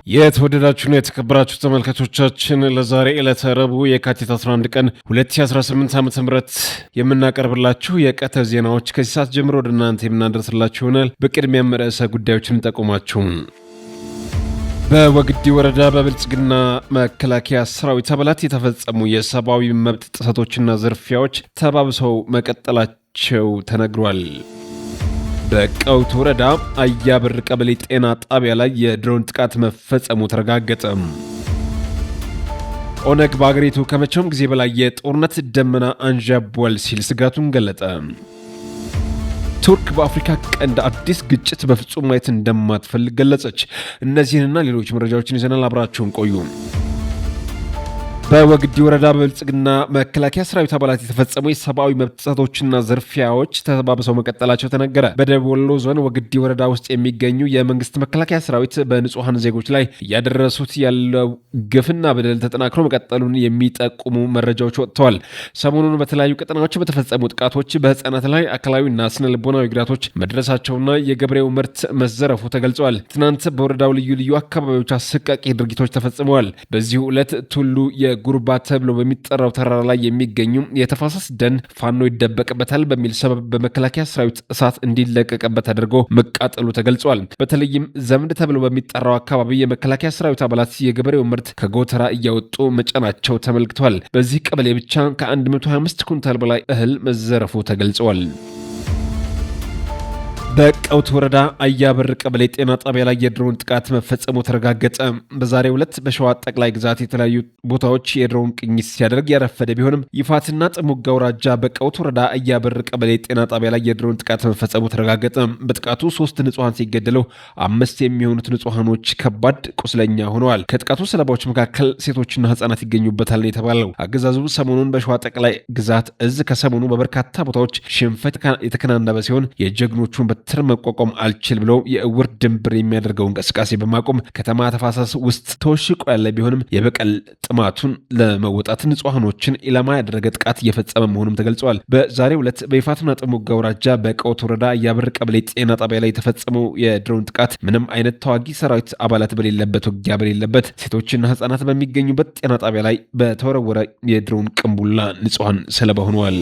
የተወደዳችሁና የተከበራችሁ ተመልካቾቻችን ለዛሬ ዕለተ ረቡዕ የካቲት 11 ቀን 2018 ዓ.ም የምናቀርብላችሁ የቀትር ዜናዎች ከዚህ ሰዓት ጀምሮ ወደ እናንተ የምናደርስላችሁ ይሆናል። በቅድሚያም ርዕሰ ጉዳዮችን እንጠቁማችሁ። በወግዲ ወረዳ በብልጽግና መከላከያ ሰራዊት አባላት የተፈጸሙ የሰብአዊ መብት ጥሰቶችና ዝርፊያዎች ተባብሰው መቀጠላቸው ተነግሯል። በቀውት ወረዳ አያብር ቀበሌ ጤና ጣቢያ ላይ የድሮን ጥቃት መፈጸሙ ተረጋገጠ። ኦነግ በአገሪቱ ከመቼውም ጊዜ በላይ የጦርነት ደመና አንዣቧል ሲል ስጋቱን ገለጠ። ቱርክ በአፍሪካ ቀንድ አዲስ ግጭት በፍጹም ማየት እንደማትፈልግ ገለጸች። እነዚህንና ሌሎች መረጃዎችን ይዘናል። አብራችሁን ቆዩ። በወግዲ ወረዳ በብልጽግና መከላከያ ሰራዊት አባላት የተፈጸሙ የሰብአዊ መብት ጥሰቶችና ዝርፊያዎች ተባብሰው መቀጠላቸው ተነገረ። በደቡብ ወሎ ዞን ወግዲ ወረዳ ውስጥ የሚገኙ የመንግስት መከላከያ ሰራዊት በንጹሐን ዜጎች ላይ እያደረሱት ያለው ግፍና በደል ተጠናክሮ መቀጠሉን የሚጠቁሙ መረጃዎች ወጥተዋል። ሰሞኑን በተለያዩ ቀጠናዎች በተፈጸሙ ጥቃቶች በህፃናት ላይ አካላዊና ስነ ልቦናዊ ጉዳቶች መድረሳቸውና የገበሬው ምርት መዘረፉ ተገልጸዋል። ትናንት በወረዳው ልዩ ልዩ አካባቢዎች አሰቃቂ ድርጊቶች ተፈጽመዋል። በዚሁ ዕለት ቱሉ ጉርባ ተብሎ በሚጠራው ተራራ ላይ የሚገኙ የተፋሰስ ደን ፋኖ ይደበቅበታል በሚል ሰበብ በመከላከያ ሰራዊት እሳት እንዲለቀቅበት አድርጎ መቃጠሉ ተገልጿል። በተለይም ዘምድ ተብሎ በሚጠራው አካባቢ የመከላከያ ሰራዊት አባላት የገበሬው ምርት ከጎተራ እያወጡ መጫናቸው ተመልክቷል። በዚህ ቀበሌ ብቻ ከ125 ኩንታል በላይ እህል መዘረፉ ተገልጿል። በቀውት ወረዳ አያብር ቀበሌ ጤና ጣቢያ ላይ የድሮን ጥቃት መፈጸሙ ተረጋገጠ። በዛሬው ዕለት በሸዋ ጠቅላይ ግዛት የተለያዩ ቦታዎች የድሮን ቅኝት ሲያደርግ ያረፈደ ቢሆንም ይፋትና ጥሙጋ አውራጃ በቀውት ወረዳ አያብር ቀበሌ ጤና ጣቢያ ላይ የድሮን ጥቃት መፈጸሙ ተረጋገጠ። በጥቃቱ 3 ንጹሐን ሲገደሉ 5 የሚሆኑት ንጹሐኖች ከባድ ቁስለኛ ሆነዋል። ከጥቃቱ ሰለባዎች መካከል ሴቶችና ህጻናት ይገኙበታል ነው የተባለው። አገዛዙ ሰሞኑን በሸዋ ጠቅላይ ግዛት እዝ ከሰሞኑ በበርካታ ቦታዎች ሽንፈት የተከናነበ ሲሆን የጀግኖቹን በትር መቋቋም አልችል ብለው የእውር ድንብር የሚያደርገውን እንቅስቃሴ በማቆም ከተማ ተፋሰስ ውስጥ ተወሽቆ ያለ ቢሆንም የበቀል ጥማቱን ለመወጣት ንጹሐኖችን ኢላማ ያደረገ ጥቃት እየፈጸመ መሆኑም ተገልጸዋል። በዛሬው ዕለት በይፋትና ጥሙጋ አውራጃ በቀውት ወረዳ አያብር ቀበሌ ጤና ጣቢያ ላይ የተፈጸመው የድሮን ጥቃት ምንም አይነት ተዋጊ ሰራዊት አባላት በሌለበት፣ ውጊያ በሌለበት፣ ሴቶችና ህጻናት በሚገኙበት ጤና ጣቢያ ላይ በተወረወረ የድሮን ቅንቡላ ንጹሐን ሰለባ ሆነዋል።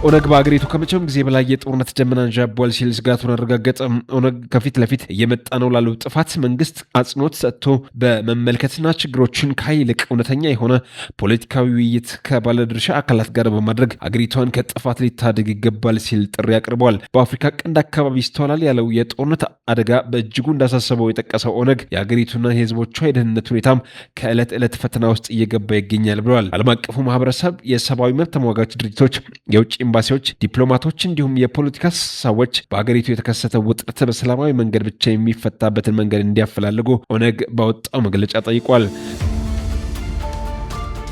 ኦነግ በአገሪቱ ከመቼውም ጊዜ በላይ የጦርነት ደመና አንዣቧል ሲል ስጋቱን አረጋገጠ። ኦነግ ከፊት ለፊት እየመጣ ነው ላለው ጥፋት መንግስት አጽንኦት ሰጥቶ በመመልከትና ችግሮችን ከይልቅ እውነተኛ የሆነ ፖለቲካዊ ውይይት ከባለድርሻ አካላት ጋር በማድረግ አገሪቷን ከጥፋት ሊታደግ ይገባል ሲል ጥሪ አቅርበዋል። በአፍሪካ ቀንድ አካባቢ ይስተዋላል ያለው የጦርነት አደጋ በእጅጉ እንዳሳሰበው የጠቀሰው ኦነግ የአገሪቱና የህዝቦቿ የደህንነት ሁኔታም ከዕለት ዕለት ፈተና ውስጥ እየገባ ይገኛል ብለዋል። ዓለም አቀፉ ማህበረሰብ፣ የሰብአዊ መብት ተሟጋች ድርጅቶች፣ የውጭ ኤምባሲዎች፣ ዲፕሎማቶች እንዲሁም የፖለቲካ ሰዎች በሀገሪቱ የተከሰተው ውጥረት በሰላማዊ መንገድ ብቻ የሚፈታበትን መንገድ እንዲያፈላልጉ ኦነግ ባወጣው መግለጫ ጠይቋል።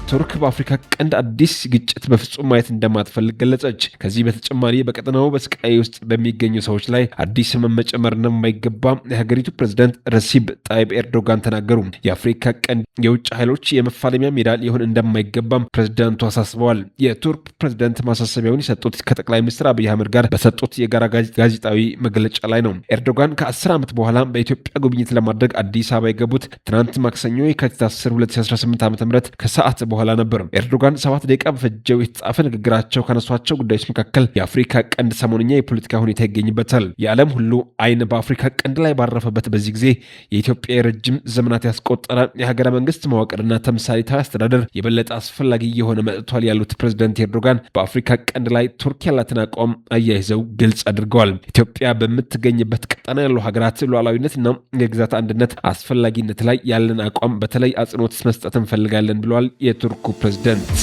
ቱርክ በአፍሪካ ቀንድ አዲስ ግጭት በፍጹም ማየት እንደማትፈልግ ገለጸች። ከዚህ በተጨማሪ በቀጠናው በስቃይ ውስጥ በሚገኙ ሰዎች ላይ አዲስ ህመም መጨመር እንደማይገባ የሀገሪቱ ፕሬዝዳንት ረሲብ ጣይብ ኤርዶጋን ተናገሩ። የአፍሪካ ቀንድ የውጭ ኃይሎች የመፋለሚያ ሜዳ ሊሆን እንደማይገባም ፕሬዝዳንቱ አሳስበዋል። የቱርክ ፕሬዝዳንት ማሳሰቢያውን የሰጡት ከጠቅላይ ሚኒስትር አብይ አህመድ ጋር በሰጡት የጋራ ጋዜጣዊ መግለጫ ላይ ነው። ኤርዶጋን ከ10 ዓመት በኋላ በኢትዮጵያ ጉብኝት ለማድረግ አዲስ አበባ የገቡት ትናንት ማክሰኞ የካቲት 10 2018 ዓ.ም ከሰዓት በኋላ ነበር። ኤርዶጋን 7 ደቂቃ በፈጀው የተጻፈ ንግግራቸው ከነሷቸው ጉዳዮች መካከል የአፍሪካ ቀንድ ሰሞንኛ የፖለቲካ ሁኔታ ይገኝበታል። የዓለም ሁሉ አይን በአፍሪካ ቀንድ ላይ ባረፈበት በዚህ ጊዜ የኢትዮጵያ የረጅም ዘመናት ያስቆጠረ የሀገረ መንግስት መዋቅርና ተምሳሌታዊ አስተዳደር የበለጠ አስፈላጊ የሆነ መጥቷል ያሉት ፕሬዝዳንት ኤርዶጋን በአፍሪካ ቀንድ ላይ ቱርክ ያላትን አቋም አያይዘው ግልጽ አድርገዋል። ኢትዮጵያ በምትገኝበት ቀጠና ያሉ ሀገራት ሉዓላዊነትና የግዛት አንድነት አስፈላጊነት ላይ ያለን አቋም በተለይ አጽንኦት መስጠት እንፈልጋለን ብለዋል የቱርኩ ፕሬዝዳንት።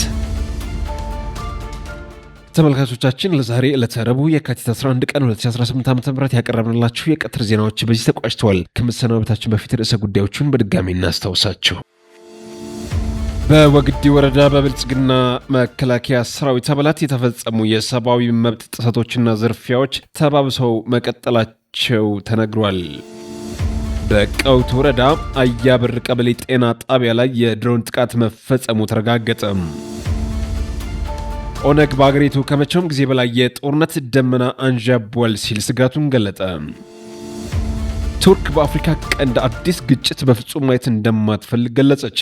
ተመልካቾቻችን ለዛሬ ዕለተ ረቡዕ የካቲት 11 ቀን 2018 ዓ.ም ያቀረብንላችሁ የቀትር ዜናዎች በዚህ ተቋጭተዋል። ከመሰናበታችን በፊት ርዕሰ ጉዳዮቹን በድጋሚ እናስታውሳችሁ። በወግዲ ወረዳ በብልጽግና መከላከያ ሰራዊት አባላት የተፈጸሙ የሰብአዊ መብት ጥሰቶችና ዝርፊያዎች ተባብሰው መቀጠላቸው ተነግሯል። በቀውት ወረዳ አያብር ቀበሌ ጤና ጣቢያ ላይ የድሮን ጥቃት መፈጸሙ ተረጋገጠ። ኦነግ በአገሪቱ ከመቼውም ጊዜ በላይ የጦርነት ደመና አንዣቧል ሲል ስጋቱን ገለጠ። ቱርክ በአፍሪካ ቀንድ አዲስ ግጭት በፍጹም ማየት እንደማትፈልግ ገለጸች።